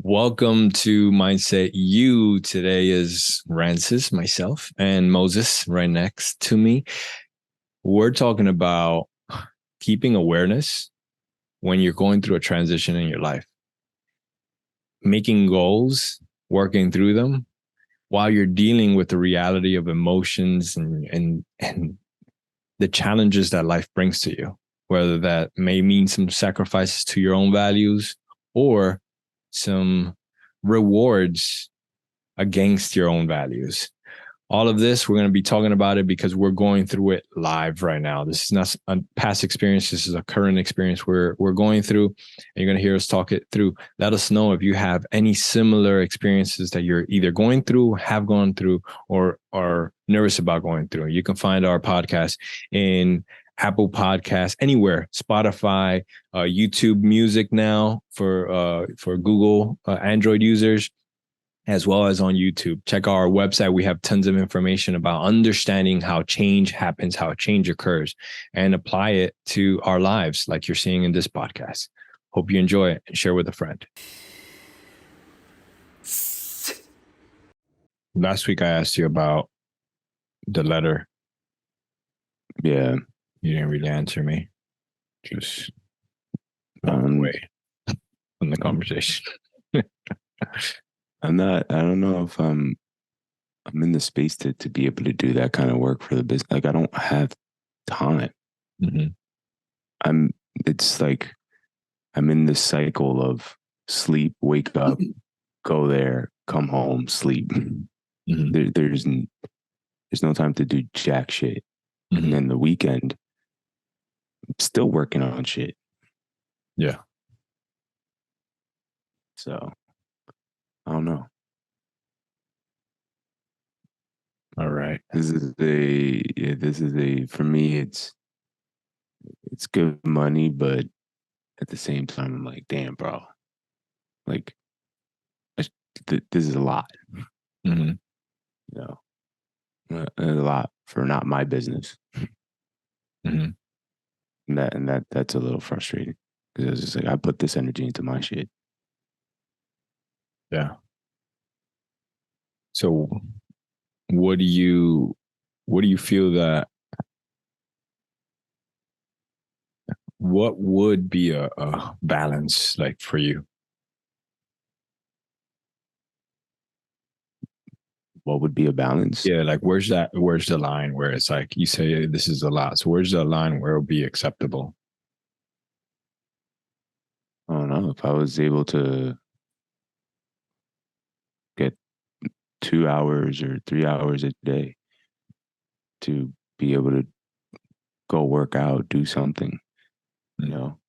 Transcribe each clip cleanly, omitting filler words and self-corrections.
Welcome to Mindset U. Today is Rances, myself, and Moises right next to me. We're talking about keeping awareness when you're going through a transition in your life, making goals, working through them while you're dealing with the reality of emotions and the challenges that life brings to you, whether that may mean some sacrifices to your own values or some rewards against your own values. All of this, we're going to be talking about it because we're going through it live right now. This is not a past experience. This is a current experience we're going through, and you're going to hear us talk it through. Let us know if you have any similar experiences that you're either going through, have gone through, or are nervous about going through. You can find our podcast in Apple Podcasts, anywhere, Spotify, YouTube Music now for Google Android users, as well as on YouTube. Check our website. We have tons of information about understanding how change happens, how change occurs, and apply it to our lives like you're seeing in this podcast. Hope you enjoy it and share with a friend. Last week, I asked you about the letter. Yeah. You didn't really answer me. Just away from the conversation. I don't know if I'm in the space to be able to do that kind of work for the business. Like, I don't have time. Mm-hmm. It's like I'm in this cycle of sleep, wake up, go there, come home, sleep. Mm-hmm. There's no time to do jack shit. Mm-hmm. And then the weekend, I'm still working on shit. Yeah. So I don't know. All right. This is for me, it's good money, but at the same time, I'm like, damn, bro, like this is a lot. Mm-hmm. You know, a lot for not my business. Mm-hmm. And that's a little frustrating because it's just like I put this energy into my shit. Yeah. So what do you feel that what would be a balance like for you? What would be a balance? Yeah, like where's the line where it's like you say this is a lot. So where's the line where it'll be acceptable? I don't know. If I was able to get 2 hours or 3 hours a day to be able to go work out, do something, you know,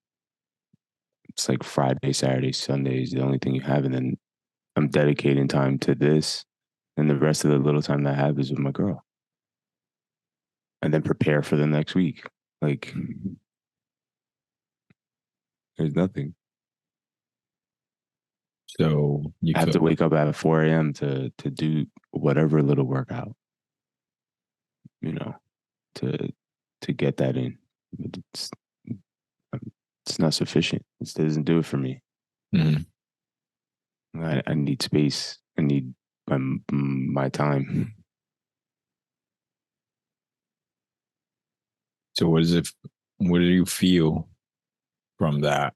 it's like Friday, Saturday, Sunday is the only thing you have. And then I'm dedicating time to this. And the rest of the little time that I have is with my girl. And then prepare for the next week. Like, there's nothing. So you I have to wake up at 4 a.m. to do whatever little workout, you know, to get that in. It's not sufficient. It doesn't do it for me. Mm-hmm. I need space. I need my time. So what do you feel from that?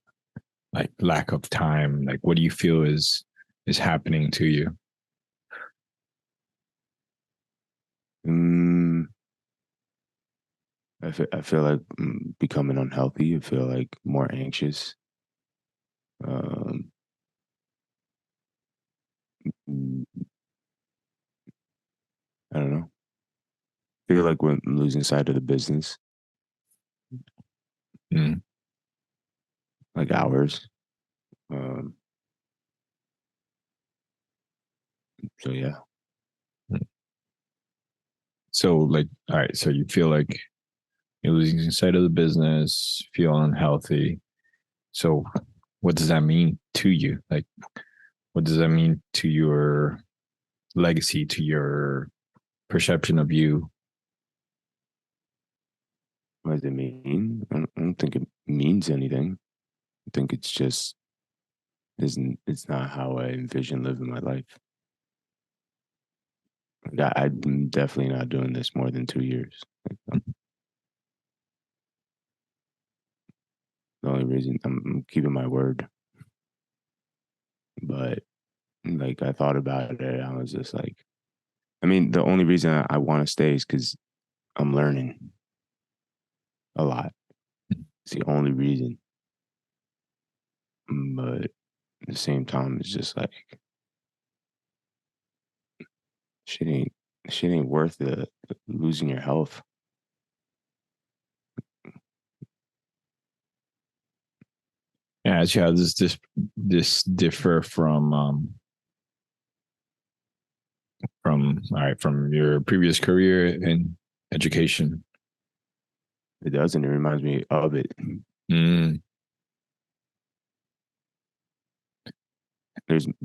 Like lack of time? Like what do you feel is happening to you? I feel like becoming unhealthy. I feel like more anxious. Mm, I don't know. I feel like we're losing sight of the business, like hours. So yeah. So like, all right. So you feel like you're losing sight of the business, feel unhealthy. So what does that mean to you? Like, what does that mean to your legacy, to your perception of you? What does it mean? I don't think it means anything. I think it's just It's not how I envision living my life. I'm definitely not doing this more than 2 years. The only reason I'm keeping my word, but like I thought about it, I was just like, I mean, the only reason I want to stay is because I'm learning a lot. It's the only reason. But at the same time, it's just like shit ain't shit ain't worth the losing your health. Yeah, actually, how does this differ from all right, from your previous career in education? It doesn't. It reminds me of it. Mm,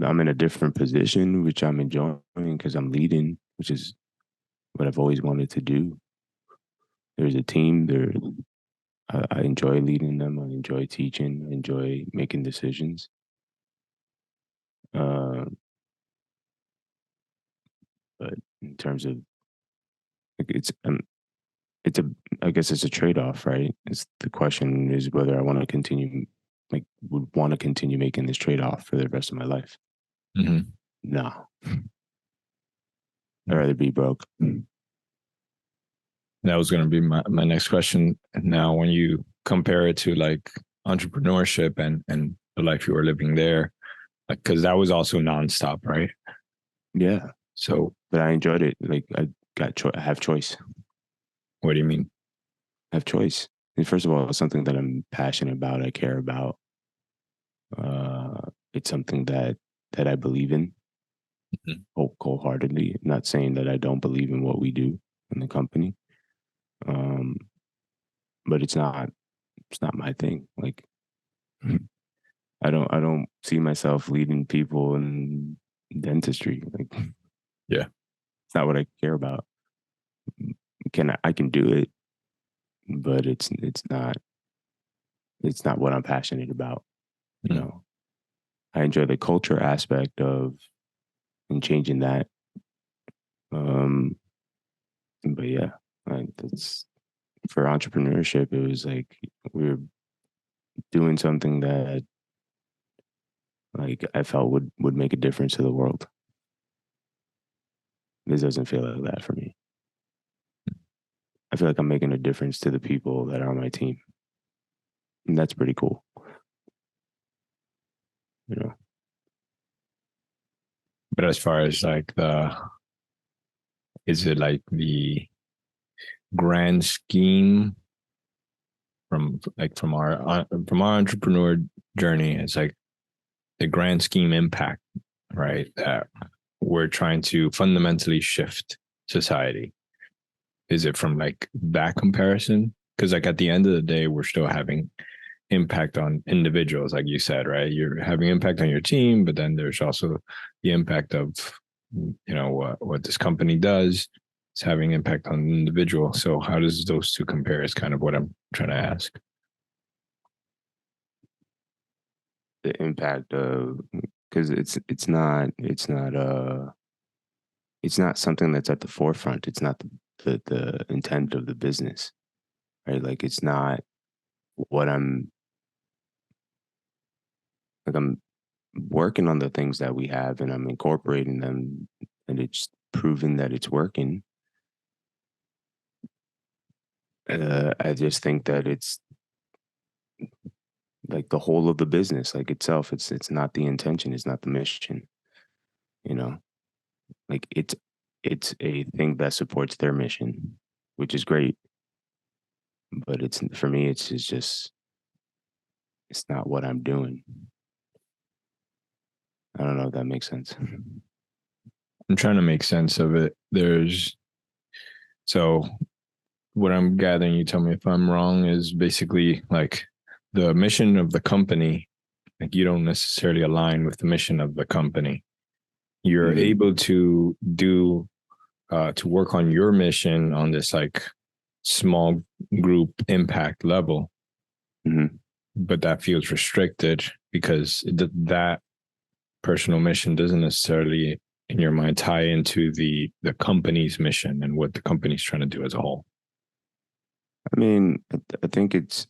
I'm in a different position, which I'm enjoying because I'm leading, which is what I've always wanted to do. There's a team there. I enjoy leading them. I enjoy teaching. I enjoy making decisions. Uh, but in terms of like, it's a I guess it's a trade off, right? It's the question is whether I want to continue would want to continue making this trade off for the rest of my life. mhm. No, I'd rather be broke. That was going to be my next question. Now, when you compare it to like entrepreneurship and the life you were living there, because that was also nonstop, right? Yeah, So, but I enjoyed it. Like I have choice. what do you mean? I have choice. And first of all, it's something that I'm passionate about. I care about. It's something that I believe in wholeheartedly. I'm not saying that I don't believe in what we do in the company, um, but it's not my thing. Like I don't see myself leading people in dentistry. Like Yeah. it's not what I care about. I can do it, but it's not what I'm passionate about. You Mm. know, I enjoy the culture aspect of and changing that. Um, but yeah, that's for entrepreneurship. It was like we were doing something that like I felt would make a difference to the world. This doesn't feel like that for me. I feel like I'm making a difference to the people that are on my team, and that's pretty cool. You know, But as far as like is it like the grand scheme from our entrepreneur journey? It's like the grand scheme impact, right? That we're trying to fundamentally shift society. Is it from like that comparison? Because like at the end of the day, we're still having impact on individuals, like you said, right? You're having impact on your team, but then there's also the impact of what this company does. It's having impact on the individual. So how does those two compare? Is kind of what I'm trying to ask. the impact of because it's not something that's at the forefront. It's not the intent of the business, right? Like it's not what I'm working on the things that we have and I'm incorporating them and it's proven that it's working. I just think that it's like the whole of the business, like itself. It's not the intention. It's not the mission. You know, like it's a thing that supports their mission, which is great. But it's for me, it's just it's not what I'm doing. I don't know if that makes sense. I'm trying to make sense of it. So what I'm gathering, you tell me if I'm wrong, is basically like the mission of the company, like you don't necessarily align with the mission of the company. You're Mm-hmm. able to do to work on your mission on this like small group impact level, Mm-hmm. but that feels restricted because that personal mission doesn't necessarily in your mind tie into the company's mission and what the company's trying to do as a whole. I mean, I think it's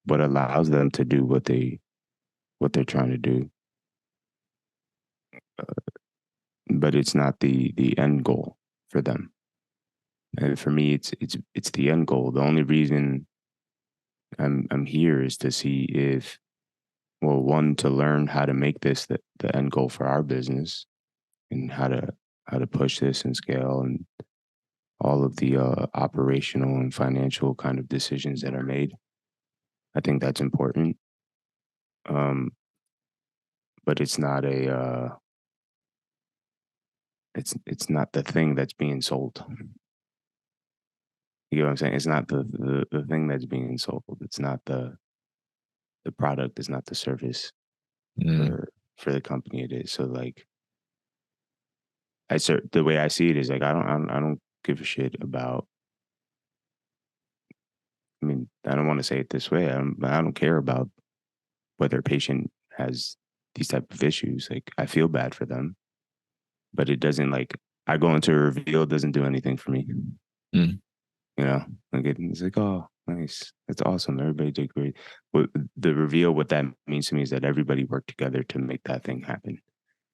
what allows them to do what they're trying to do, but it's not the end goal for them. And for me, it's the end goal. The only reason I'm here is to see if, well, one, to learn how to make this the end goal for our business, and how to push this and scale, and all of the operational and financial kind of decisions that are made. I think that's important. Um, but it's not a it's not the thing that's being sold. You know what I'm saying? It's not the thing that's being sold. It's not the product. It's not the service Mm, for the company. It is. So like, the way I see it is like, I don't give a shit about. I mean, I don't want to say it this way. I don't care about whether a patient has these type of issues. Like, I feel bad for them, but it doesn't, like, I go into a reveal, it doesn't do anything for me. mm, You know, like it's like, oh, nice, that's awesome. Everybody did great. But the reveal, what that means to me is that everybody worked together to make that thing happen,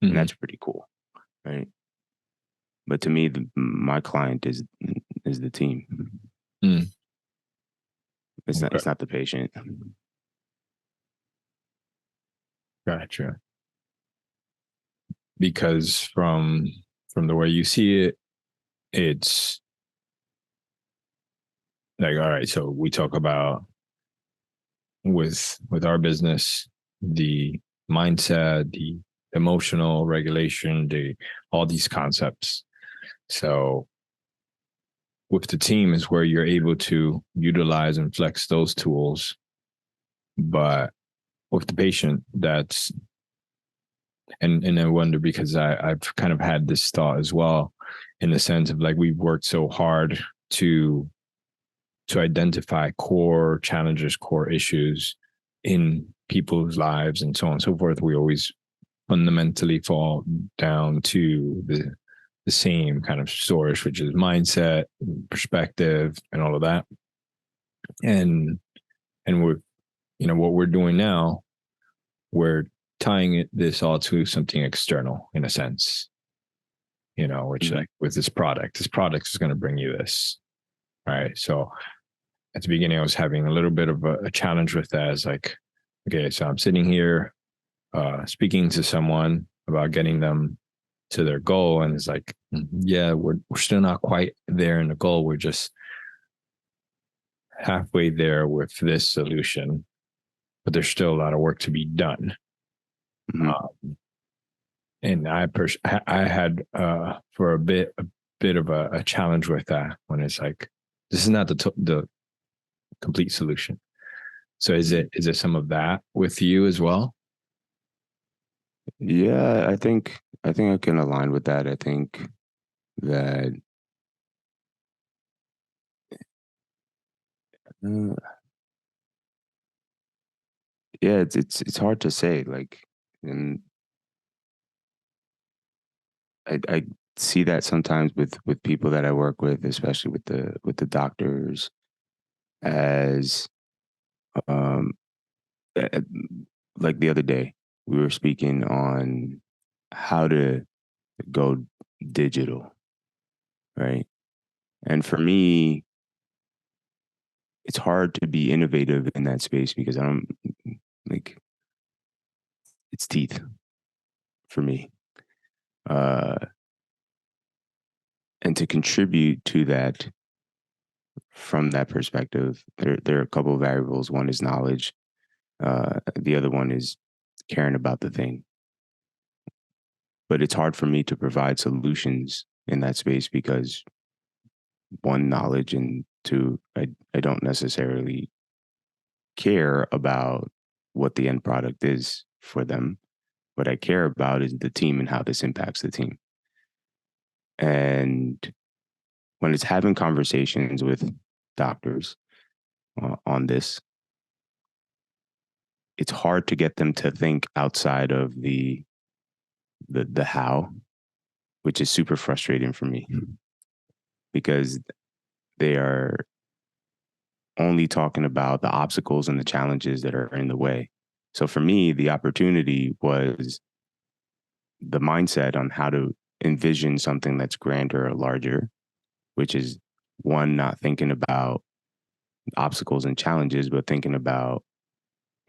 and mm, that's pretty cool, right? But to me, my client is the team. mm. Okay, It's not the patient. gotcha. Because from the way you see it, it's like, all right, so we talk about with our business, the mindset, the emotional regulation, the all these concepts. So with the team is where you're able to utilize and flex those tools. But with the patient, that's and I wonder because I've kind of had this thought as well, in the sense of like we've worked so hard to identify core challenges, core issues in people's lives and so on and so forth. We always fundamentally fall down to the same kind of source, which is mindset, perspective, and all of that. And we're, what we're doing now, we're tying this all to something external in a sense, which Mhm. like with this product is going to bring you this. All right. So at the beginning, I was having a little bit of a challenge with that. It's like, okay, so I'm sitting here speaking to someone about getting them to their goal. And it's like, yeah, we're still not quite there in the goal. We're just halfway there with this solution, but there's still a lot of work to be done. Mhm. And I had for a bit of a challenge with that when it's like, this is not the complete solution. So is it some of that with you as well? Yeah, I think I can align with that. I think that uh, yeah, it's hard to say. Like, and I see that sometimes with people that I work with, especially with the doctors, as um uh, like the other day we were speaking on how to go digital, right? And for me, it's hard to be innovative in that space because I don't, like, it's teeth for me. Uh, and to contribute to that from that perspective, there are a couple of variables. One is knowledge. The other one is caring about the thing. But it's hard for me to provide solutions in that space because, one, knowledge, and two, I don't necessarily care about what the end product is for them. What I care about is the team and how this impacts the team. And when it's having conversations with doctors on this, it's hard to get them to think outside of the the how, which is super frustrating for me because they are only talking about the obstacles and the challenges that are in the way. So for me, the opportunity was the mindset on how to envision something that's grander or larger, which is one, not thinking about obstacles and challenges, but thinking about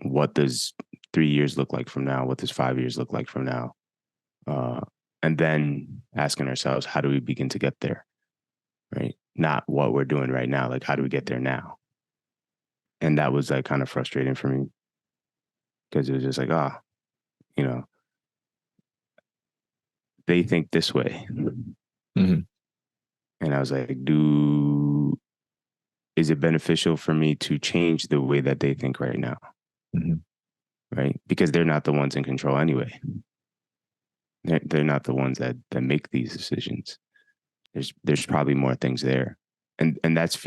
what does 3 years look like from now? What does 5 years look like from now? And then asking ourselves, how do we begin to get there? Right? Not what we're doing right now. Like, how do we get there now? And that was like kind of frustrating for me because it was just like, you know, they think this way. Mm-hmm. And I was like, is it beneficial for me to change the way that they think right now? Mm-hmm. Right? Because they're not the ones in control anyway. They're not the ones that make these decisions. There's probably more things there. And that's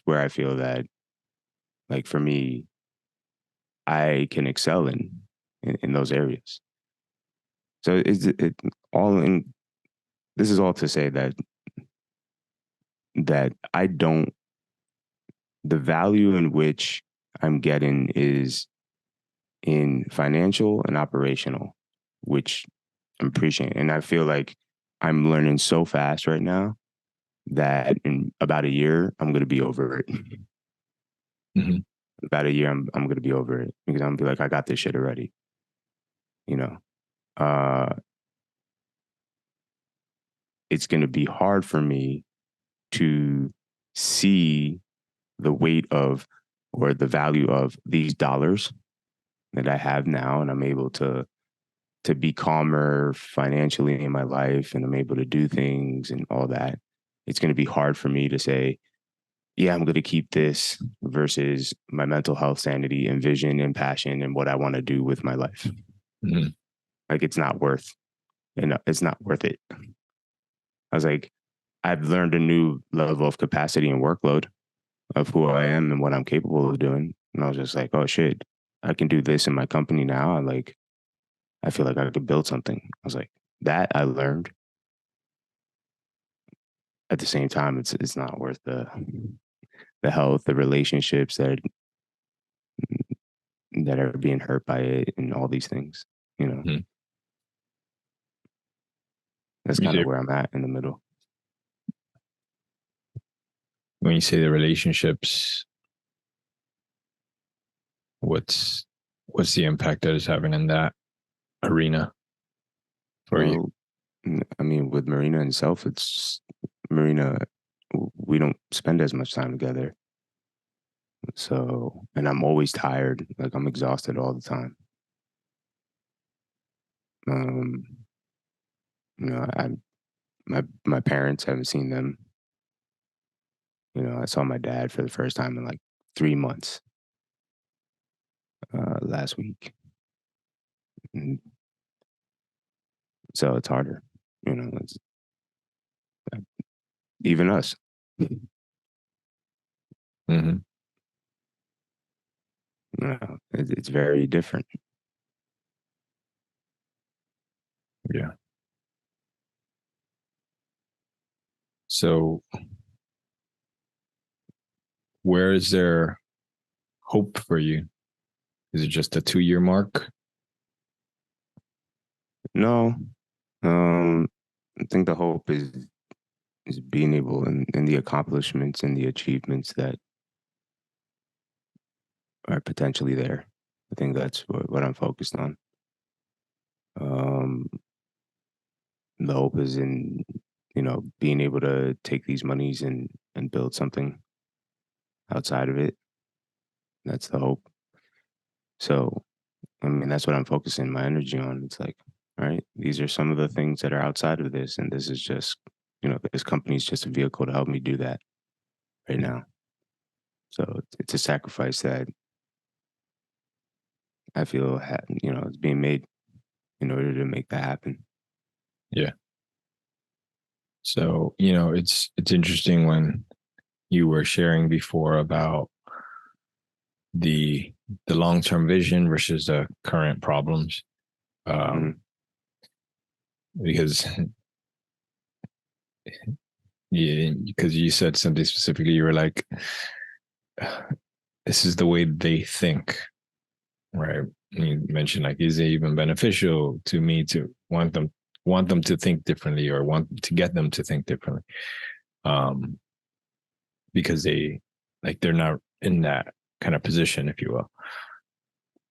where I feel that, like, for me, I can excel in those areas. So it all in this is all to say that I don't the value in which I'm getting is in financial and operational, which I'm appreciating. And I feel like I'm learning so fast right now that in about a year, I'm going to be over it. Mm-hmm. About a year, I'm going to be over it because I'm going to be like, I got this shit already. You know, uh, it's going to be hard for me to see the weight of or the value of these dollars that I have now, and I'm able to be calmer financially in my life, and I'm able to do things and all that. It's going to be hard for me to say, yeah, I'm going to keep this versus my mental health, sanity, and vision and passion and what I want to do with my life. Mm-hmm. Like, it's not worth it. I was like, I've learned a new level of capacity and workload of who I am and what I'm capable of doing. And I was just like, oh shit, I can do this in my company now. I feel like I could build something. I was like, that I learned. At the same time, it's not worth the health, the relationships that are being hurt by it, and all these things. You know, Mm-hmm. that's kind of where I'm at in the middle. When you say the relationships, what's the impact that is having in that arena for you? Well, I mean, with Marina and self, it's Marina. We don't spend as much time together, so and I'm always tired. Like, I'm exhausted all the time. Um, I my parents, haven't seen them. I saw my dad for the first time in like 3 months last week. And so it's harder. It's even us. Mm-hmm. It's very different. Yeah. So, where is there hope for you? Is it just a 2-year mark? No, I think the hope is being able and the accomplishments and the achievements that are potentially there. I think that's what I'm focused on. Um, the hope is in being able to take these monies and build something outside of it. That's the hope. So, I mean, that's what I'm focusing my energy on. It's like, all right, these are some of the things that are outside of this, and this is just, this company is just a vehicle to help me do that right now. So it's a sacrifice that I feel is being made in order to make that happen. Yeah. So, it's interesting when you were sharing before about the long-term vision versus the current problems. Um, Mm-hmm. because yeah, because you said something specifically. You were like, this is the way they think, right? You mentioned like, is it even beneficial to me to want them to think differently, or want to get them to think differently? Because they're not in that kind of position, if you will.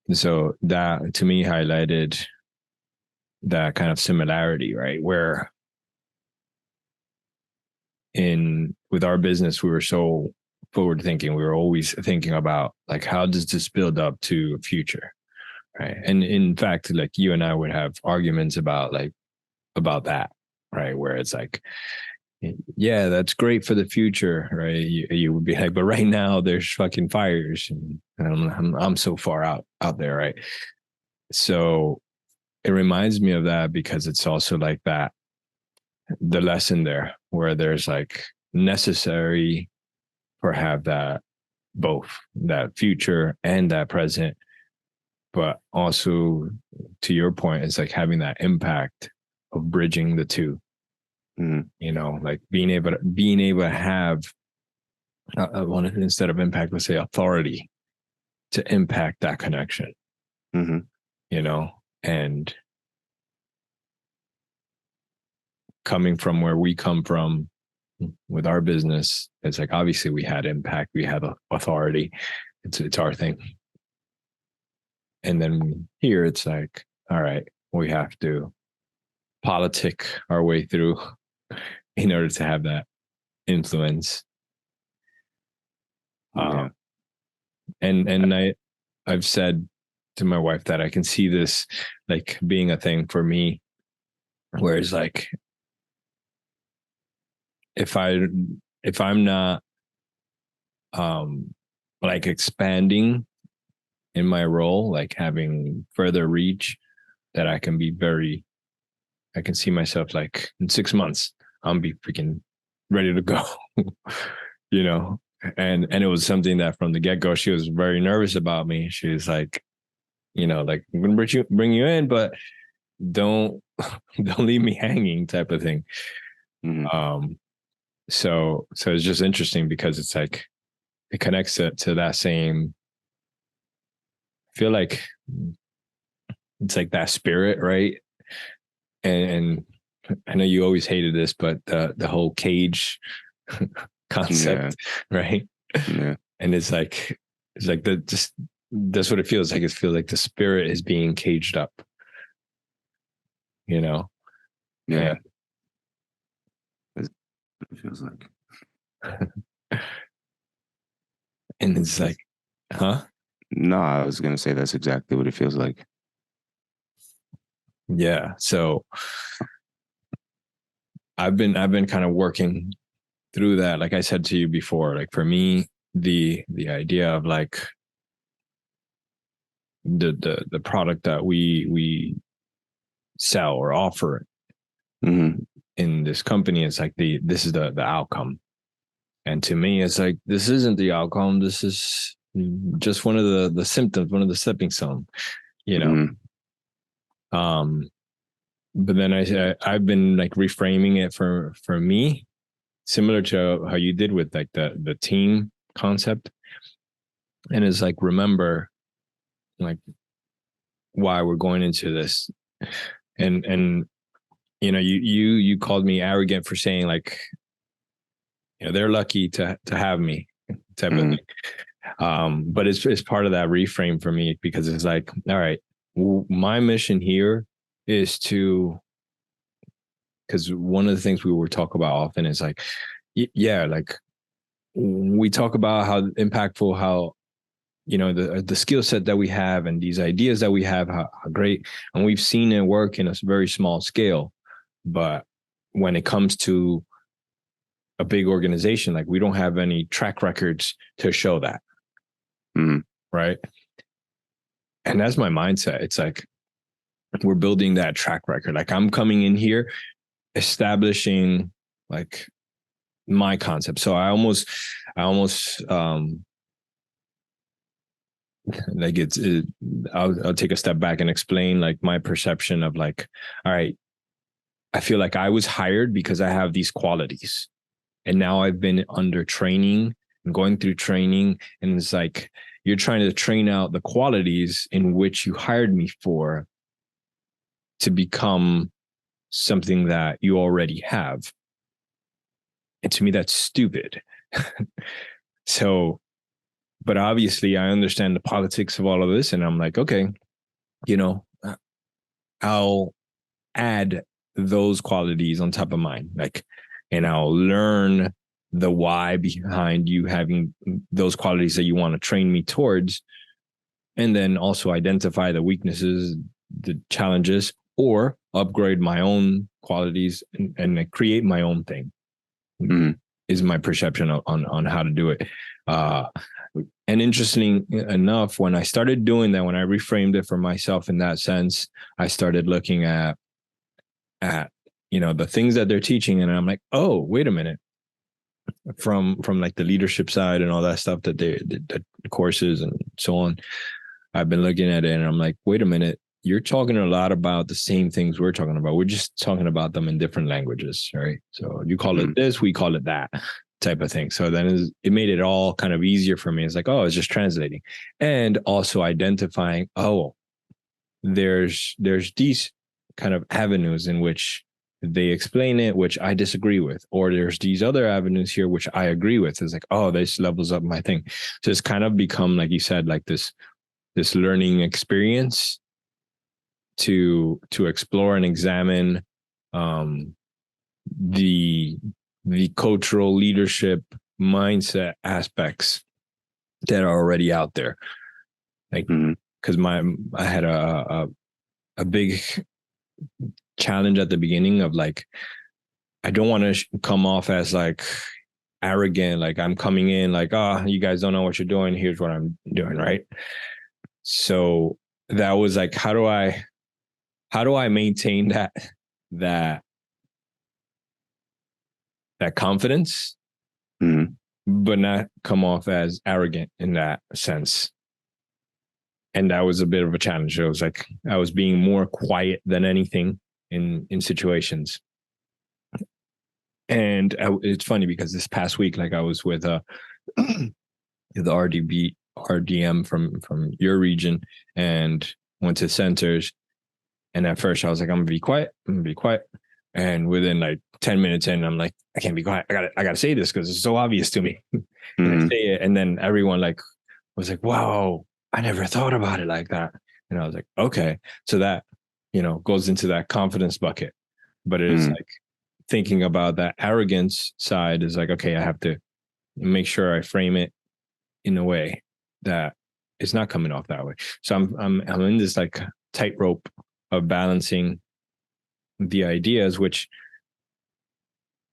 And so that to me highlighted that kind of similarity, right? Where in with our business, we were so forward thinking. We were always thinking about like, how does this build up to a future? Right. And in fact, like you and I would have arguments about that, right? Where it's like, yeah, that's great for the future, right? You would be like, but right now there's fucking fires, and I'm so far out there, right? So it reminds me of that, because it's also like that, the lesson there where there's like necessary for have that, both that future and that present, but also to your point, it's like having that impact of bridging the two. Like being able to have one, instead of impact, let's say authority to impact that connection. And coming from where we come from with our business, it's like, obviously we had impact, we had authority, it's our thing. And then here it's like, all right, we have to politic our way through in order to have that influence. Yeah. And I've said to my wife that I can see this like being a thing for me, whereas like if I'm not like expanding in my role, like having further reach, that I can see myself like in 6 months I'll be freaking ready to go. you know and it was something that from the get-go she was very nervous about me. She was like, like, I'm gonna bring you in, but don't don't leave me hanging, type of thing. So it's just interesting, because it's like it connects to that same, I feel like it's like that spirit, right? And I know you always hated this, but the whole cage concept, right? Yeah. And it's like that's what it feels like. It feels like the spirit is being caged up, Yeah. And It feels like. and it's like, huh? No, I was gonna say that's exactly what it feels like. Yeah. So I've been kind of working through that. Like I said to you before, like for me, the idea of like the product that we sell or offer in this company, it's like this is the outcome. And to me, it's like, this isn't the outcome. This is just one of the symptoms, one of the stepping stones, But then I've been like reframing it for me, similar to how you did with like the team concept. And it's like, remember like why we're going into this. And you called me arrogant for saying like, they're lucky to have me, type of thing. But it's part of that reframe for me, because it's like, all right, my mission here is to, because one of the things we will talk about often is like, yeah, like we talk about how impactful, how the skill set that we have and these ideas that we have, how great, and we've seen it work in a very small scale. But when it comes to a big organization, like we don't have any track records to show that. Right. And that's my mindset. It's like, we're building that track record. Like I'm coming in here, establishing like my concept. So I almost like I'll take a step back and explain like my perception of like, all right, I feel like I was hired because I have these qualities. And now I've been under training and going through training. And it's like, you're trying to train out the qualities in which you hired me for to become something that you already have. And to me, that's stupid. So, but obviously, I understand the politics of all of this. And I'm like, okay, you know, I'll add those qualities on top of mine. Like, and I'll learn the why behind you having those qualities that you want to train me towards. And then also identify the weaknesses, the challenges, or upgrade my own qualities and create my own thing. Mm-hmm. Is my perception on how to do it. And interesting enough, when I started doing that, when I reframed it for myself in that sense, I started looking at the things that they're teaching, and I'm like, oh, wait a minute. From like the leadership side and all that stuff that the courses and so on, I've been looking at it, and I'm like, wait a minute. You're talking a lot about the same things we're talking about. We're just talking about them in different languages, right? So you call it this, we call it that type of thing. So then it made it all kind of easier for me. It's like, oh, it's just translating, and also identifying, oh, there's these kind of avenues in which they explain it, which I disagree with, or there's these other avenues here which I agree with. It's like, oh, this levels up my thing. So it's kind of become, like you said, like this learning experience to explore and examine the cultural leadership mindset aspects that are already out there. Like, because I had a big challenge at the beginning of like, I don't want to come off as like arrogant, like I'm coming in like, oh, you guys don't know what you're doing. Here's what I'm doing, right? So that was like, how do I maintain that confidence, but not come off as arrogant in that sense? And that was a bit of a challenge. It was like I was being more quiet than anything in situations. And it's funny because this past week, like I was with the RDM from your region, and went to centers. And at first I was like, I'm gonna be quiet. And within like 10 minutes in, I'm like, I can't be quiet. I gotta say this because it's so obvious to me. And I say it, and then everyone like was like, wow, I never thought about it like that. And I was like, okay. So that, goes into that confidence bucket. But it is like thinking about that arrogance side is like, okay, I have to make sure I frame it in a way that it's not coming off that way. So I'm in this like tightrope of balancing the ideas, which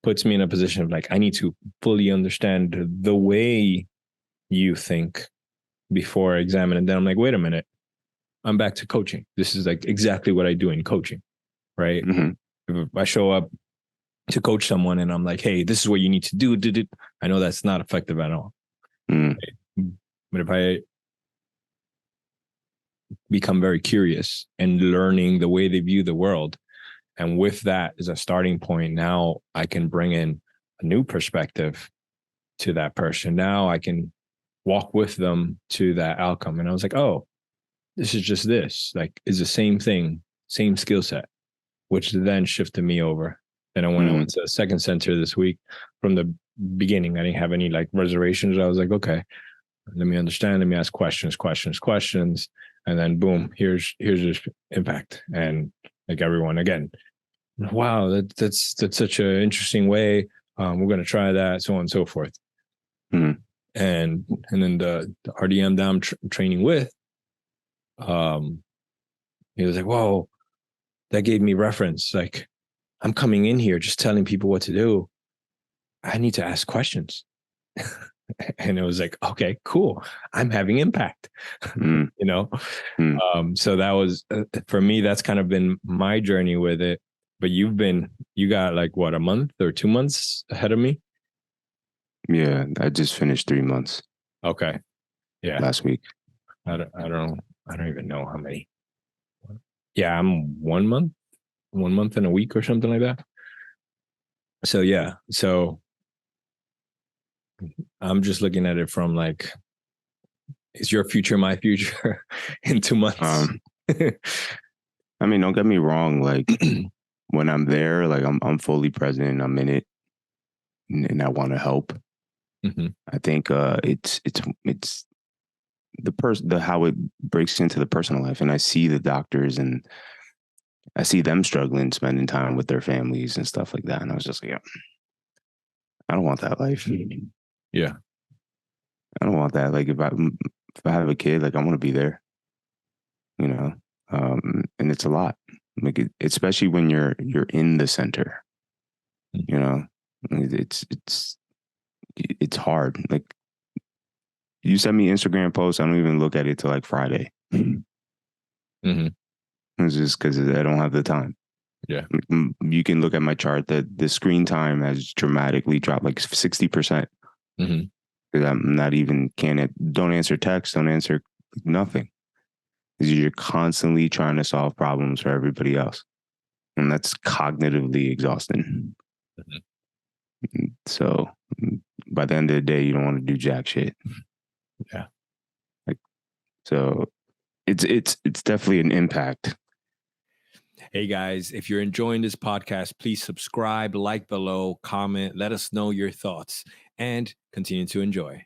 puts me in a position of like, I need to fully understand the way you think before I examine it. Then I'm like, wait a minute, I'm back to coaching. This is like exactly what I do in coaching, right? If I show up to coach someone and I'm like, hey, this is what you need to do. I know that's not effective at all. Right? But if I become very curious and learning the way they view the world, and with that as a starting point, now I can bring in a new perspective to that person. Now I can walk with them to that outcome. And I was like, oh, this is just this. Like, it's the same thing, same skill set, which then shifted me over. And I went to a second center this week. From the beginning, I didn't have any like reservations. I was like, okay, let me understand. Let me ask questions. And then boom, here's this impact. And like everyone again, wow, that's such an interesting way. We're going to try that, so on and so forth. And then the RDM that I'm training with, he was like, whoa, that gave me reference. Like, I'm coming in here just telling people what to do. I need to ask questions. And it was like, okay, cool. I'm having impact, So that was, for me, that's kind of been my journey with it. But you got like what, a month or 2 months ahead of me? Yeah, I just finished 3 months. Okay. Yeah. Last week. I don't even know how many. Yeah, I'm 1 month 1 month and a week or something like that. So yeah, so I'm just looking at it from like, is your future my future in 2 months? I mean, don't get me wrong. Like when I'm there, like I'm fully present. I'm in it, and I want to help. Mm-hmm. I think it's the how it breaks into the personal life, and I see the doctors and I see them struggling, spending time with their families and stuff like that. And I was just like, yeah, I don't want that life. Yeah. I don't want that. Like if I have a kid, like I want to be there, you know. And it's a lot, like especially when you're in the center, you know. It's hard. Like you send me Instagram posts, I don't even look at it till like Friday. Mm-hmm. It's just because I don't have the time. Yeah. You can look at my chart that the screen time has dramatically dropped like 60%. Mm-hmm. Because I'm not even don't answer text, don't answer nothing. Because you're constantly trying to solve problems for everybody else. And that's cognitively exhausting. Mm-hmm. So by the end of the day, you don't want to do jack shit. Yeah. Like, so it's definitely an impact. Hey guys, if you're enjoying this podcast, please subscribe, like below, comment, let us know your thoughts, and continue to enjoy.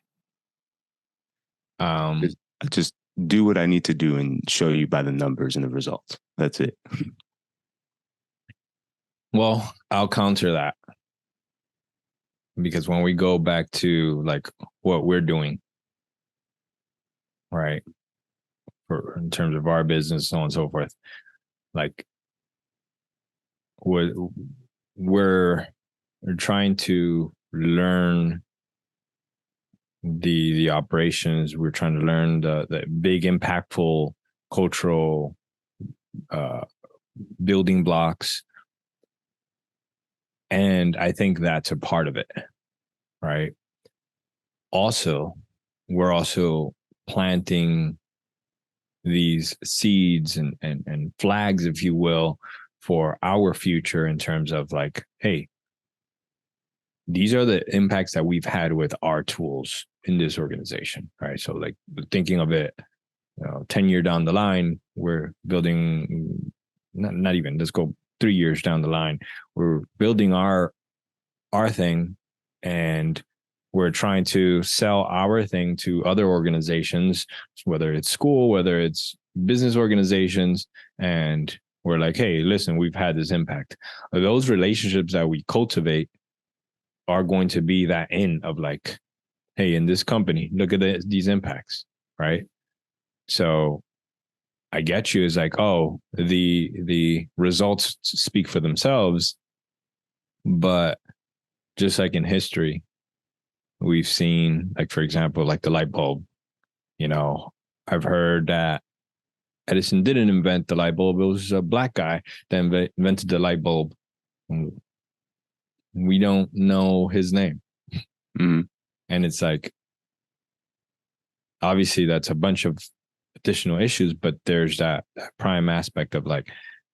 I just do what I need to do and show you by the numbers and the results. That's it. Well, I'll counter that, because when we go back to like what we're doing, right, in terms of our business, so on and so forth, like we're we're trying to learn the operations. We're trying to learn the big impactful cultural building blocks, and I think that's a part of it, right? Also, we're also planting these seeds and flags, if you will, for our future in terms of like, hey, these are the impacts that we've had with our tools in this organization, right? So like thinking of it, 10 year down the line, we're building, not even, let's go 3 years down the line, we're building our thing, and we're trying to sell our thing to other organizations, whether it's school, whether it's business organizations, and we're like, hey, listen, we've had this impact. Those relationships that we cultivate are going to be that end of like, hey, in this company, look at these impacts, right? So I get you. Is like, oh, the results speak for themselves, but just like in history, we've seen, like, for example, like the light bulb. I've heard that Edison didn't invent the light bulb. It was a black guy that invented the light bulb. We don't know his name. Mm-hmm. And it's like, obviously that's a bunch of additional issues, but there's that prime aspect of like,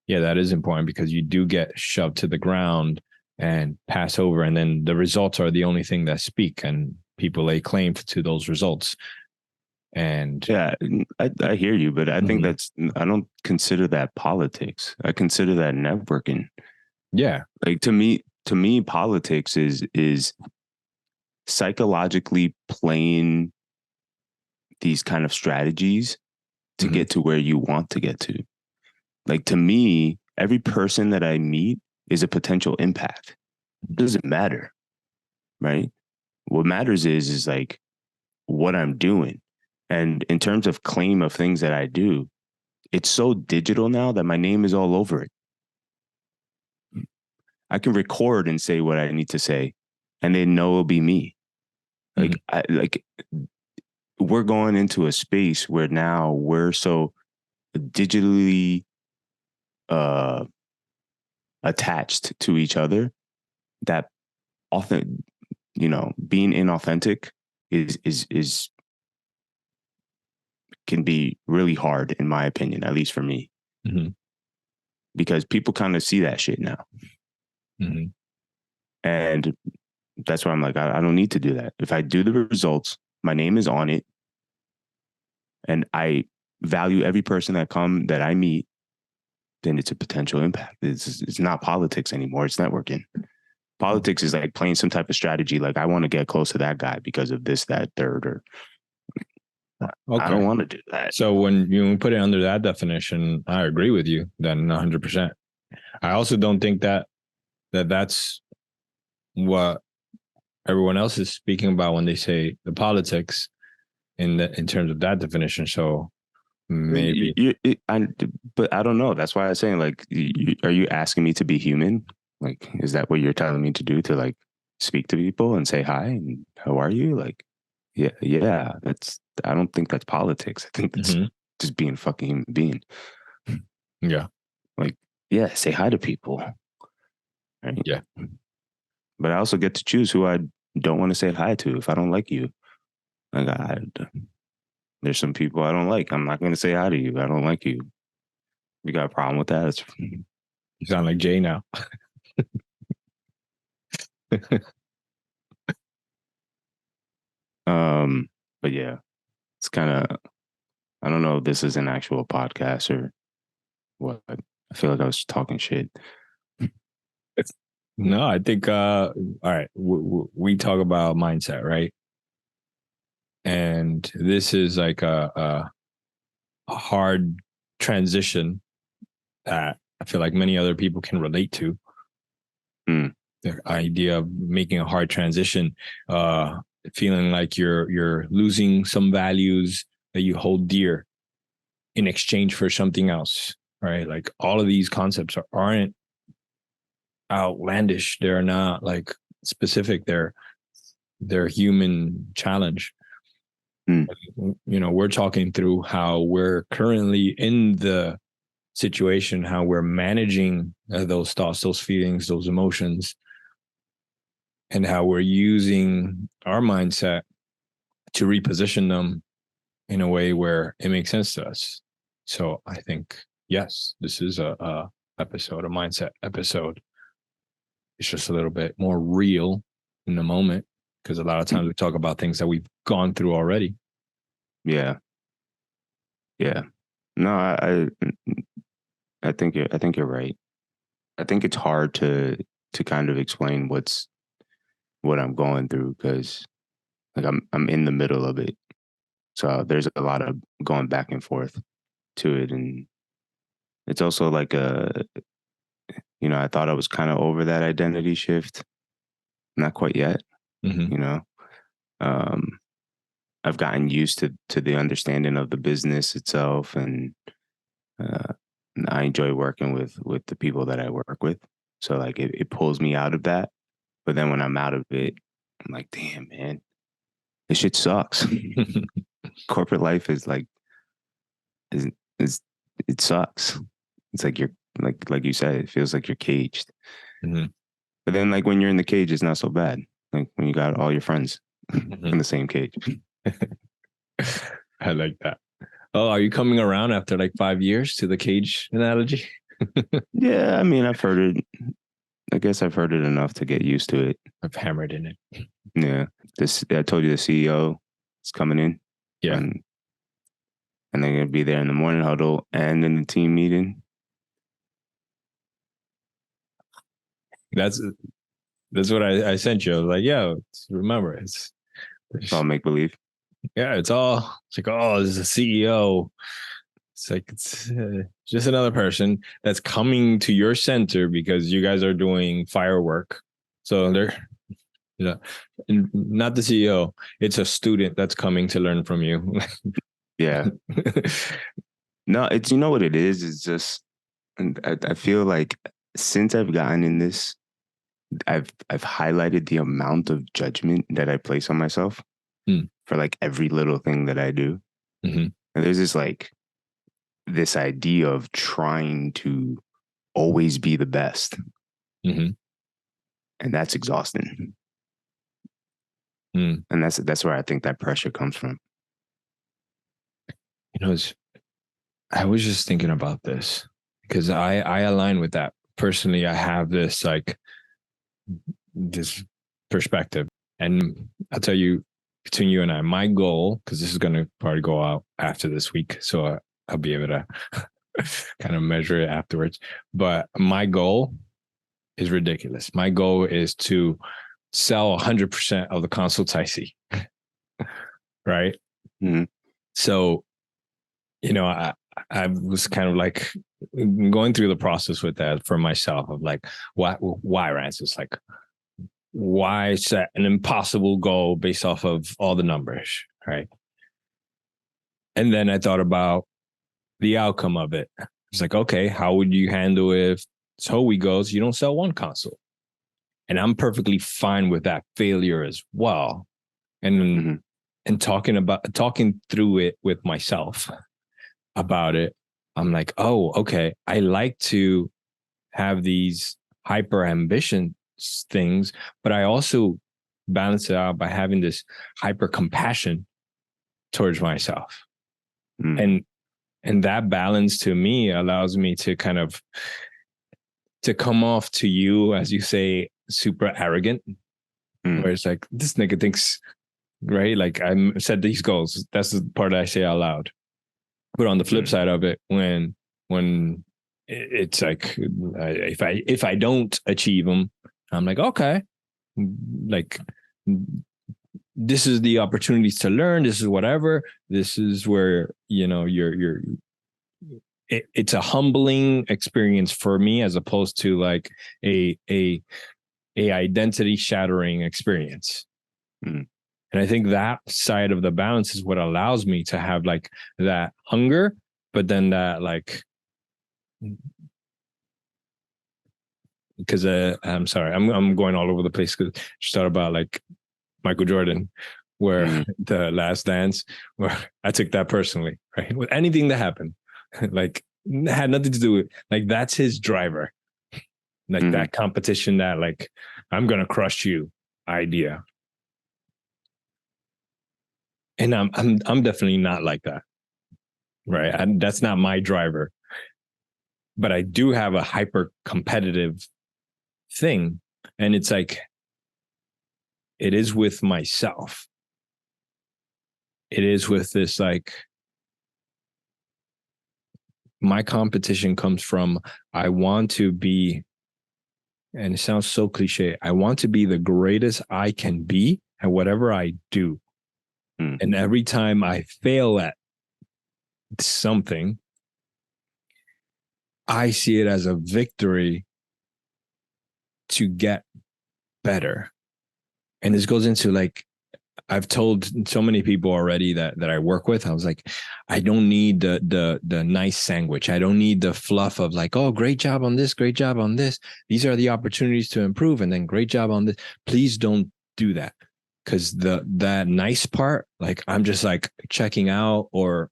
yeah, that is important, because you do get shoved to the ground and pass over, and then the results are the only thing that speak, and people lay claim to those results. And yeah, I hear you, but I think I don't consider that politics. I consider that networking. Yeah. Like to me, politics is psychologically playing these kind of strategies to get to where you want to get to. Like to me, every person that I meet is a potential impact. It doesn't matter, right? What matters is like what I'm doing. And in terms of claim of things that I do, it's so digital now that my name is all over it. I can record and say what I need to say, and they know it'll be me. Like we're going into a space where now we're so digitally attached to each other that often, being inauthentic is can be really hard, in my opinion, at least for me. Mm-hmm. because people kind of see that shit now. Mm-hmm. And that's why I'm like, I don't need to do that. If I do the results, my name is on it, and I value every person that I meet, then it's a potential impact. It's not politics anymore. It's networking. Politics is like playing some type of strategy. Like, I want to get close to that guy because of this, that, third, or Okay. I don't want to do that. So when you put it under that definition, I agree with you then 100%. I also don't think that's what everyone else is speaking about when they say the politics in terms of that definition. So maybe. But I don't know. That's why I'm saying, like, are you asking me to be human? Like, is that what you're telling me to do? To like speak to people and say hi and how are you? Like, yeah. I don't think that's politics. I think that's just being a fucking human being. Yeah. Like, yeah, say hi to people. Right? Yeah. But I also get to choose who I don't want to say hi to if I don't like you. Like, there's some people I don't like. I'm not going to say hi to you. I don't like you. You got a problem with that? You sound like Jay now. But yeah, it's kind of, I don't know if this is an actual podcast or what. I feel like I was talking shit. No, I think, all right, we talk about mindset, right? And this is like a hard transition that I feel like many other people can relate to. The idea of making a hard transition, feeling like you're losing some values that you hold dear in exchange for something else, right? Like all of these concepts aren't outlandish. They're not like specific. They're human challenge. We're talking through how we're currently in the situation, how we're managing those thoughts, those feelings, those emotions, and how we're using our mindset to reposition them in a way where it makes sense to us. So I think, yes, this is a episode, a mindset episode. It's just a little bit more real in the moment because a lot of times we talk about things that we've gone through already. Yeah. No, I think you're right. I think it's hard to kind of explain what I'm going through because like I'm in the middle of it. So there's a lot of going back and forth to it, and it's also like I thought I was kind of over that identity shift. Not quite yet. Mm-hmm. I've gotten used to the understanding of the business itself, and I enjoy working with the people that I work with. So like it pulls me out of that. But then when I'm out of it, I'm like, damn, man, this shit sucks. Corporate life is like is it sucks. It's like you're like you said, it feels like you're caged. Mm-hmm. But then like when you're in the cage, it's not so bad. Like when you got all your friends in the same cage. I like that. Oh, are you coming around after like 5 years to the cage analogy? Yeah, I mean, I've heard it. I guess I've heard it enough to get used to it. I've hammered in it. Yeah. I told you the CEO is coming in. Yeah. And they're going to be there in the morning huddle and in the team meeting. That's what I sent you. I was like, yeah, remember, it's all make believe. Yeah, it's like, oh, this is a CEO. It's like it's just another person that's coming to your center because you guys are doing firework. So they're, not the CEO. It's a student that's coming to learn from you. Yeah. No, it's what it is. It's just, I feel like since I've gotten in this, I've highlighted the amount of judgment that I place on myself for like every little thing that I do. Mm-hmm. And there's this idea of trying to always be the best. Mm-hmm. And that's exhausting. Mm. And that's where I think that pressure comes from. I was just thinking about this. because I align with that. Personally, I have this like this perspective. And I'll tell you, between you and I, my goal, because this is going to probably go out after this week, so I'll be able to kind of measure it afterwards. But my goal is ridiculous. My goal is to sell 100% of the consults I see. Right. Mm-hmm. So, I was kind of like going through the process with that for myself of like, why Rances? Like, why set an impossible goal based off of all the numbers, right? And then I thought about the outcome of it. It's like, okay, how would you handle if Toei goes, you don't sell one console? And I'm perfectly fine with that failure as well. And talking through it with myself about it, I'm like, oh, okay, I like to have these hyper ambition things, but I also balance it out by having this hyper compassion towards myself. And that balance to me allows me to kind of to come off to you, as you say, super arrogant, where it's like, this nigga thinks, right? Like I set these goals. That's the part I say out loud. But on the flip side of it, when it's like, if I don't achieve them, I'm like, okay, like this is the opportunities to learn. This is whatever. This is where, it's a humbling experience for me, as opposed to like a identity shattering experience. And I think that side of the balance is what allows me to have like that hunger, but then that like, because I'm sorry, I'm going all over the place, because just thought about like Michael Jordan, where the Last Dance, where I took that personally, right? With anything that happened, like had nothing to do with, like, that's his driver, like that competition, that like, I'm gonna crush you idea. And I'm definitely not like that, right? That's not my driver. But I do have a hyper competitive thing, and it's like, it is with myself. It is with this, like, my competition comes from, I want to be, and it sounds so cliche, I want to be the greatest I can be at whatever I do. And every time I fail at something, I see it as a victory to get better. And this goes into like, I've told so many people already that I work with, I was like, I don't need the nice sandwich. I don't need the fluff of like, oh, great job on this, great job on this. These are the opportunities to improve, and then great job on this. Please don't do that. Because that nice part, like, I'm just like checking out, or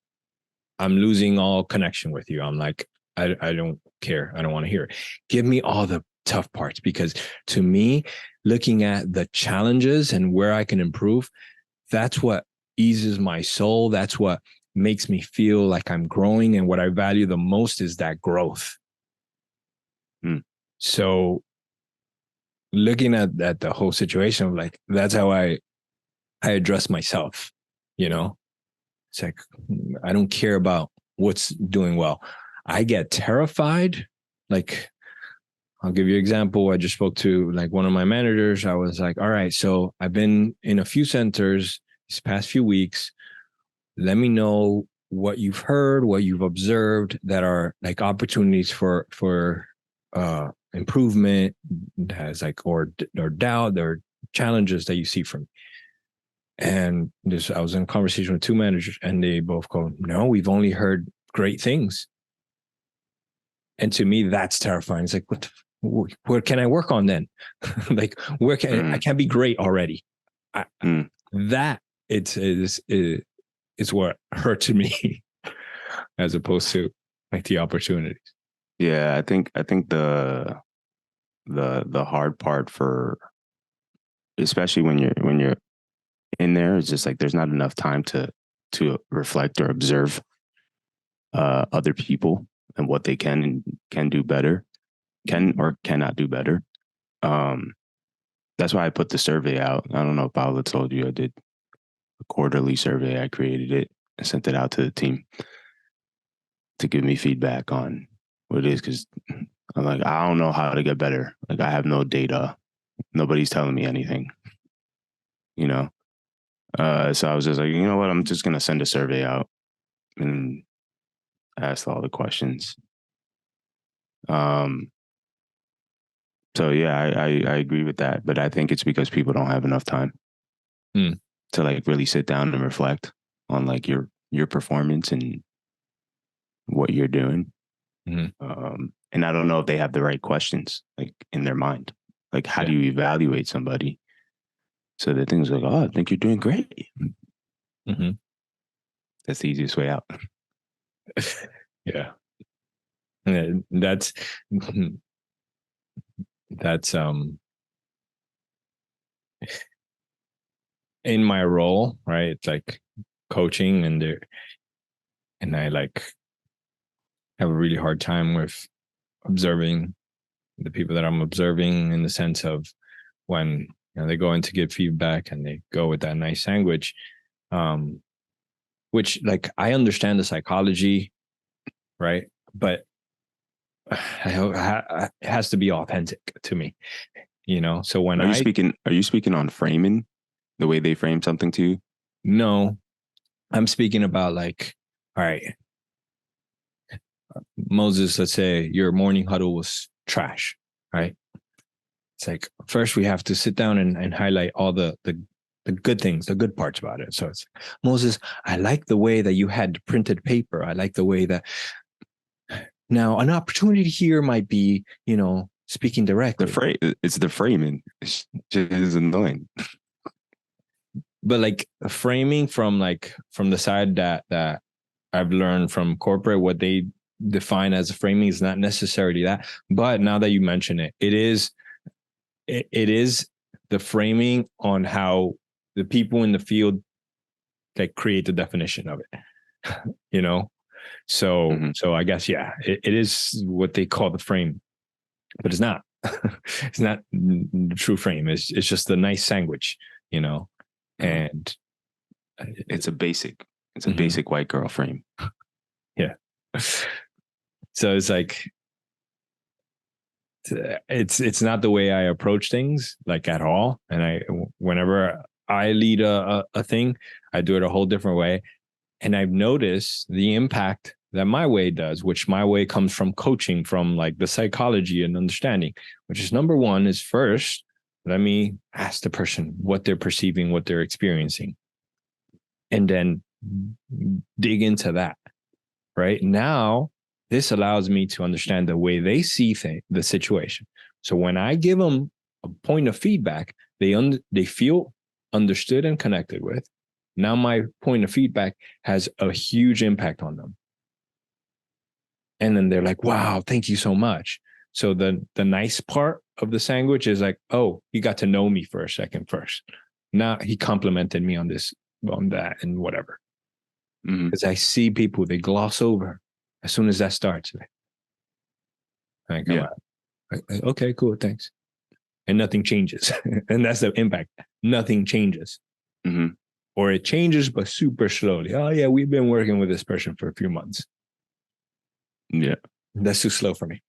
I'm losing all connection with you. I'm like, I don't care. I don't want to hear it. Give me all the tough parts, because to me, looking at the challenges and where I can improve, that's what eases my soul. That's what makes me feel like I'm growing. And what I value the most is that growth. So looking at the whole situation of like, that's how I address myself, It's like, I don't care about what's doing well. I get terrified. Like, I'll give you an example. I just spoke to like one of my managers. I was like, all right, so I've been in a few centers these past few weeks. Let me know what you've heard, what you've observed that are like opportunities for improvement, has like, or doubt, or challenges that you see from me. And I was in a conversation with two managers, and they both go, no, we've only heard great things. And to me, that's terrifying. It's like, where can I work on then? Like, where can I can't be great already? That is what hurt to me, as opposed to like the opportunities. Yeah, I think the hard part for, especially when you're in there, is just like there's not enough time to reflect or observe other people and what they can do better, can or cannot do better. That's why I put the survey out. I don't know if Paula told you I did a quarterly survey. I created it and sent it out to the team to give me feedback on what it is, because I'm like, I don't know how to get better. Like, I have no data. Nobody's telling me anything, you know? So I was just like, you know what? I'm just going to send a survey out and ask all the questions. So yeah, I agree with that, but I think it's because people don't have enough time to like really sit down and reflect on like your performance and what you're doing. And I don't know if they have the right questions like in their mind. Like, how do you evaluate somebody? So the thing's like, oh, I think you're doing great. That's the easiest way out. Yeah. That's in my role, right? It's like coaching, and I like have a really hard time with observing the people that I'm observing, in the sense of when they go in to give feedback and they go with that nice language, which like I understand the psychology, right? But it has to be authentic to me, So when Are you speaking on framing, the way they frame something to you? No, I'm speaking about like, all right, Moses, let's say your morning huddle was trash, right? It's like, first we have to sit down and highlight all the good things, the good parts about it. So it's, Moses, I like the way that you had printed paper. I like the way that, now an opportunity here might be, speaking directly. It's the framing. It's just annoying. But like framing from the side that I've learned from corporate, what they define as framing is not necessarily that. But now that you mention it, it is the framing on how the people in the field like create the definition of it. So I guess, yeah, it is what they call the frame, but it's not. It's not the true frame. It's just a nice sandwich, and it's a basic white girl frame. Yeah. So it's like, it's not the way I approach things like at all. And whenever I lead a thing, I do it a whole different way. And I've noticed the impact that my way does, which my way comes from coaching, from like the psychology and understanding, which is, number one is, first, let me ask the person what they're perceiving, what they're experiencing, and then dig into that. Right now, this allows me to understand the way they see the situation. So when I give them a point of feedback, they feel understood and connected with. Now my point of feedback has a huge impact on them. And then they're like, wow, thank you so much. So the nice part of the sandwich is like, oh, he got to know me for a second first. Now he complimented me on this, on that, and whatever. Because I see people, they gloss over as soon as that starts. Like, yeah. Okay, cool, thanks. And nothing changes. And that's the impact. Nothing changes. Or it changes, but super slowly. Oh, yeah, we've been working with this person for a few months. Yeah. That's too slow for me.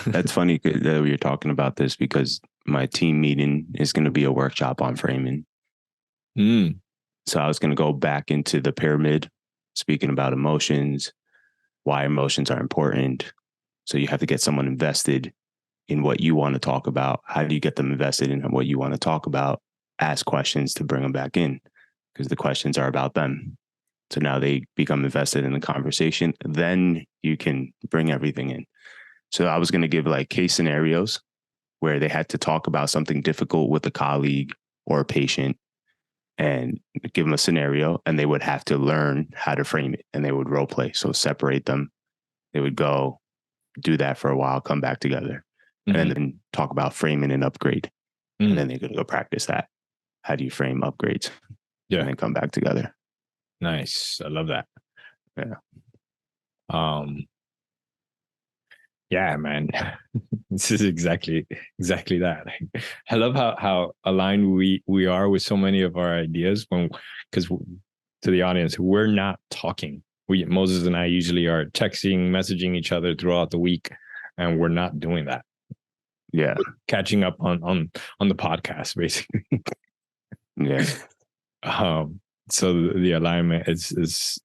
That's funny that we are talking about this, because my team meeting is going to be a workshop on framing. So I was going to go back into the pyramid, speaking about emotions, why emotions are important. So you have to get someone invested in what you want to talk about. How do you get them invested in what you want to talk about? Ask questions to bring them back in, because the questions are about them. So now they become invested in the conversation. Then you can bring everything in. So I was going to give like case scenarios where they had to talk about something difficult with a colleague or a patient, and give them a scenario, and they would have to learn how to frame it, and they would role play. So separate them. They would go do that for a while, come back together, and then talk about framing an upgrade. And then they're going to go practice that. How do you frame upgrades? Yeah. And then come back together. Nice. I love that. Yeah. Yeah, man. This is exactly that. I love how aligned we are with so many of our ideas when because to the audience, we're not talking. We Moses and I usually are texting, messaging each other throughout the week, and we're not doing that. Yeah. We're catching up on the podcast, basically. Yeah. So the alignment is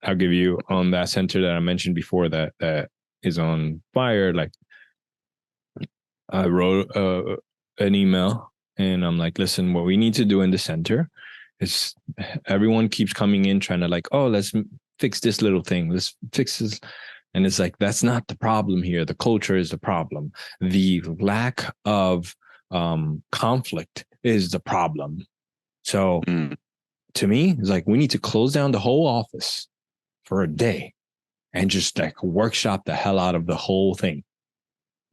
I'll give you on that center that I mentioned before that is on fire. Like I wrote an email and I'm like, listen, what we need to do in the center is everyone keeps coming in trying to like, oh, let's fix this little thing. Let's fix this. And it's like, that's not the problem here. The culture is the problem. The lack of conflict is the problem. So Mm, to me, it's like, we need to close down the whole office for a day and just like workshop the hell out of the whole thing.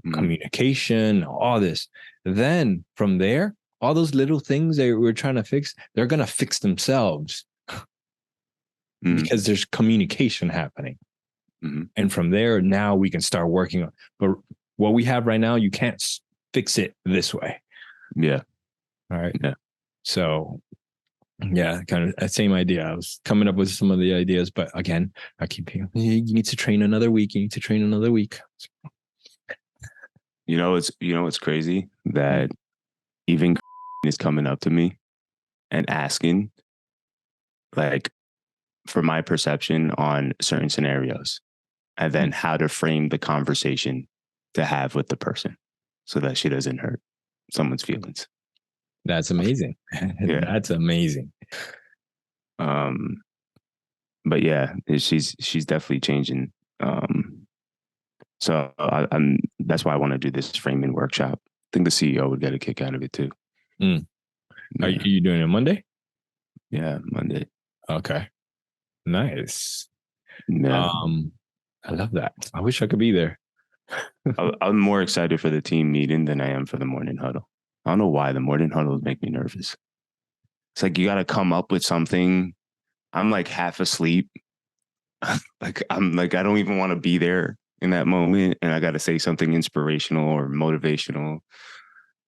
mm, Communication, all this. Then from there, all those little things that we're trying to fix, they're going to fix themselves mm, because there's communication happening. mm. And from there, now we can start working on. But what we have right now, you can't fix it this way. Yeah. All right. Yeah. So, yeah, kind of that same idea. I was coming up with some of the ideas, but again, I keep hearing, you need to train another week. You need to train another week. It's crazy that even is coming up to me and asking like for my perception on certain scenarios and then how to frame the conversation to have with the person so that she doesn't hurt someone's feelings. That's amazing. Yeah. That's amazing. Um, but yeah, she's definitely changing. So I'm that's why I want to do this framing workshop. I think the CEO would get a kick out of it too. Mm. Yeah. Are you doing it Monday? Yeah, Monday. Okay. Nice. Yeah. I love that. I wish I could be there. I'm more excited for the team meeting than I am for the morning huddle. I don't know why the morning huddles make me nervous. It's like you got to come up with something. I'm like half asleep. I'm like, I don't even want to be there in that moment. And I got to say something inspirational or motivational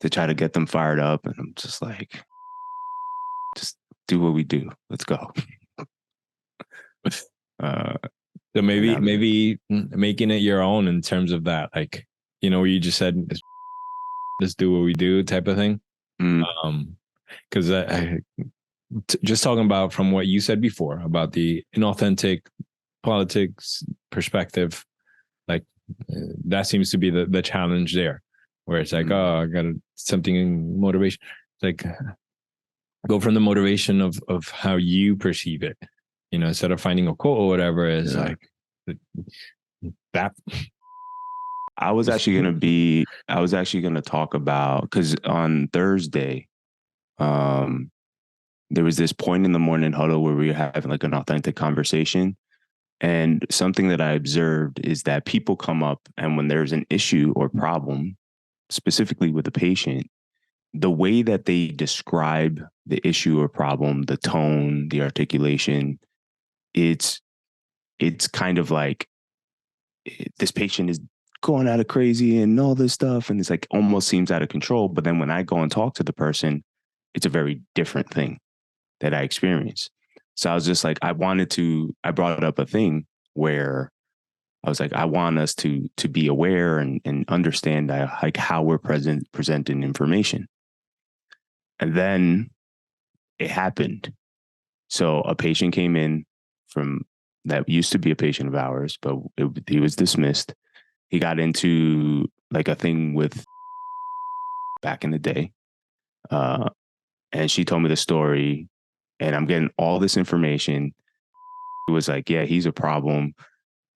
to try to get them fired up. And I'm just like, just do what we do. Let's go. So maybe I'm, maybe making it your own in terms of that, like, you just said, let's do what we do type of thing. mm, Because just talking about from what you said before about the inauthentic politics perspective, like that seems to be the challenge there, where it's like, oh, I got something in motivation. It's like go from the motivation of how you perceive it, instead of finding a quote or whatever is like that. I was actually going to talk about, because on Thursday, there was this point in the morning huddle where we were having like an authentic conversation. And something that I observed is that people come up and when there's an issue or problem, specifically with a patient, the way that they describe the issue or problem, the tone, the articulation, it's kind of like this patient is going out of crazy and all this stuff. And it's like almost seems out of control. But then when I go and talk to the person, it's a very different thing that I experience. So I was just like, I brought up a thing where I was like, I want us to be aware and understand like how we're presenting information. And then it happened. So a patient came in from that used to be a patient of ours, but he was dismissed. He got into like a thing with back in the day. And she told me the story and I'm getting all this information. It was like, yeah, he's a problem.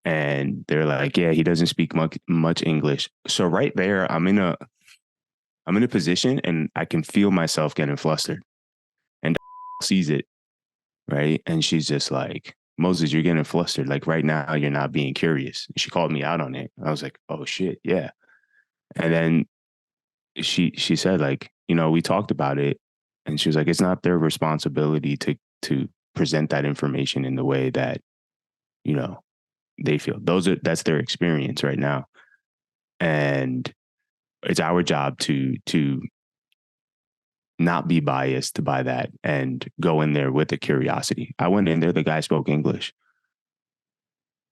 And they're like, yeah, he doesn't speak much English. So right there, I'm in a position and I can feel myself getting flustered and sees it. Right. And she's just like, Moses, you're getting flustered. Like right now, you're not being curious. She called me out on it. I was like, oh shit. Yeah. And then she said like, we talked about it and she was like, it's not their responsibility to present that information in the way that, you know, they feel. That's their experience right now. And it's our job to not be biased by that and go in there with a curiosity. I went in there, the guy spoke English.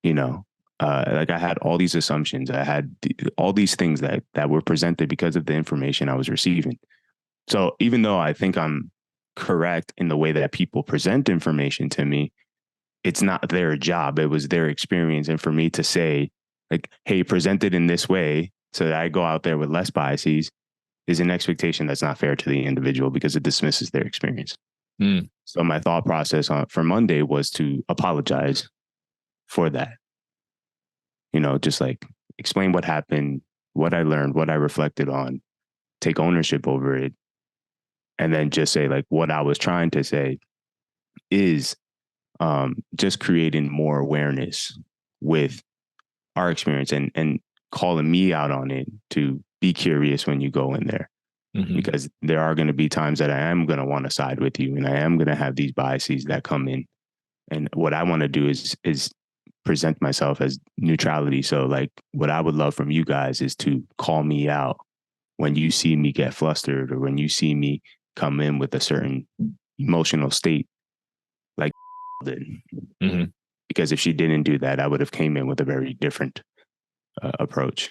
You know, like I had all these assumptions. I had all these things that were presented because of the information I was receiving. So even though I think I'm correct in the way that people present information to me, it's not their job. It was their experience. And for me to say, like, hey, present it in this way so that I go out there with less biases is an expectation that's not fair to the individual because it dismisses their experience. Mm. So my thought process for Monday was to apologize for that. You know, just like explain what happened, what I learned, what I reflected on, take ownership over it, and then just say like what I was trying to say is just creating more awareness with our experience and calling me out on it to be curious when you go in there. Mm-hmm. Because there are going to be times that I am going to want to side with you and I am going to have these biases that come in. And what I want to do is present myself as neutrality. So like what I would love from you guys is to call me out when you see me get flustered or when you see me come in with a certain emotional state like did. Mm-hmm. Because if she didn't do that, I would have came in with a very different approach.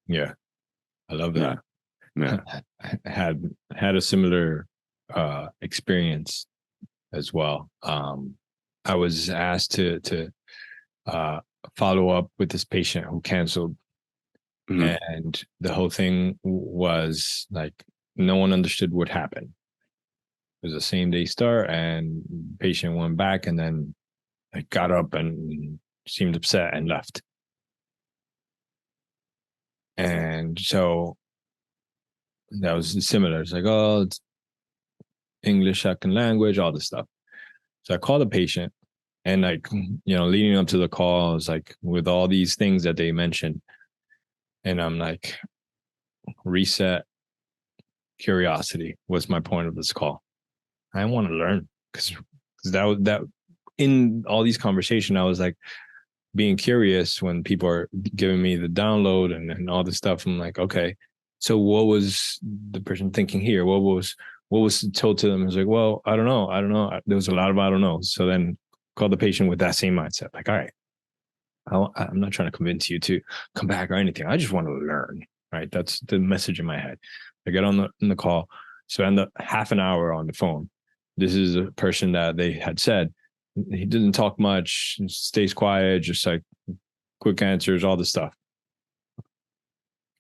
Yeah. I love that. Yeah. I had a similar experience as well. I was asked to follow up with this patient who canceled, mm-hmm. and the whole thing was like no one understood what happened. It was the same day start, and the patient went back, and then I got up and seemed upset and left. And so that was similar. It's like, oh, it's English second language, all this stuff. So I called the patient, and like, you know, leading up to the call, I was like, with all these things that they mentioned, and I'm like, reset, curiosity was my point of this call. I want to learn because that in all these conversations, I was like being curious when people are giving me the download and all this stuff. I'm like, okay, so what was the person thinking here? What was told to them? I was like, well, I don't know. There was a lot of I don't know. So then call the patient with that same mindset. Like, all right, I'm not trying to convince you to come back or anything. I just want to learn. Right. That's the message in my head. I get on the call, spend half an hour on the phone. This is a person that they had said he didn't talk much, stays quiet, just like quick answers, all this stuff.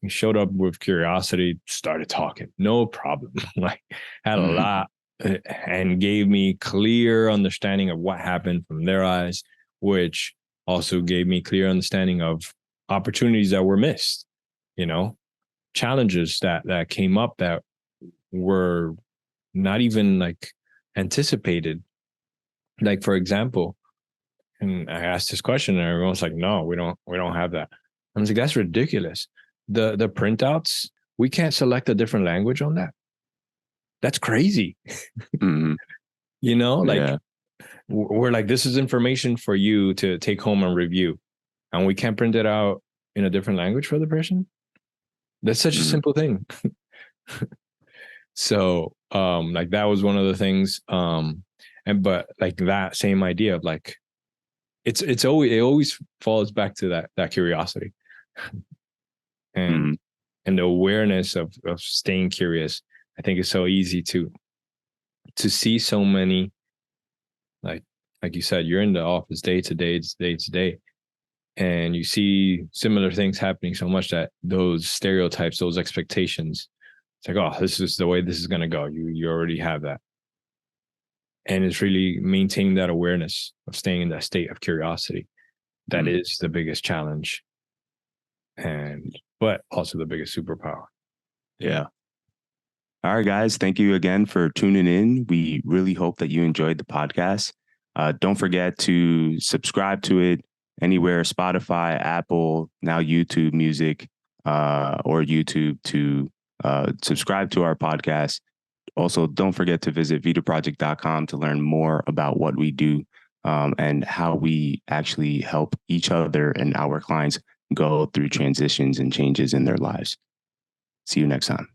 He showed up with curiosity, started talking, no problem. Like had a lot and gave me clear understanding of what happened from their eyes, which also gave me clear understanding of opportunities that were missed, you know, challenges that came up that were not even like anticipated. Like, for example, and I asked this question and everyone's like, no, we don't have that. I was like, that's ridiculous. The printouts, we can't select a different language on that. That's crazy. Mm-hmm. You know, like we're like, this is information for you to take home and review. And we can't print it out in a different language for the person. That's such a simple thing. So like that was one of the things. But like that same idea of like, it always falls back to that curiosity and the awareness of staying curious. I think it's so easy to see so many, like you said, you're in the office day to day, and you see similar things happening so much that those stereotypes, those expectations, it's like, oh, this is the way this is going to go. You already have that. And it's really maintaining that awareness of staying in that state of curiosity. That is the biggest challenge, but also the biggest superpower. Yeah. All right, guys. Thank you again for tuning in. We really hope that you enjoyed the podcast. Don't forget to subscribe to it anywhere, Spotify, Apple, now YouTube Music, or YouTube to subscribe to our podcast. Also, don't forget to visit VidaProject.com to learn more about what we do. and how we actually help each other and our clients go through transitions and changes in their lives. See you next time.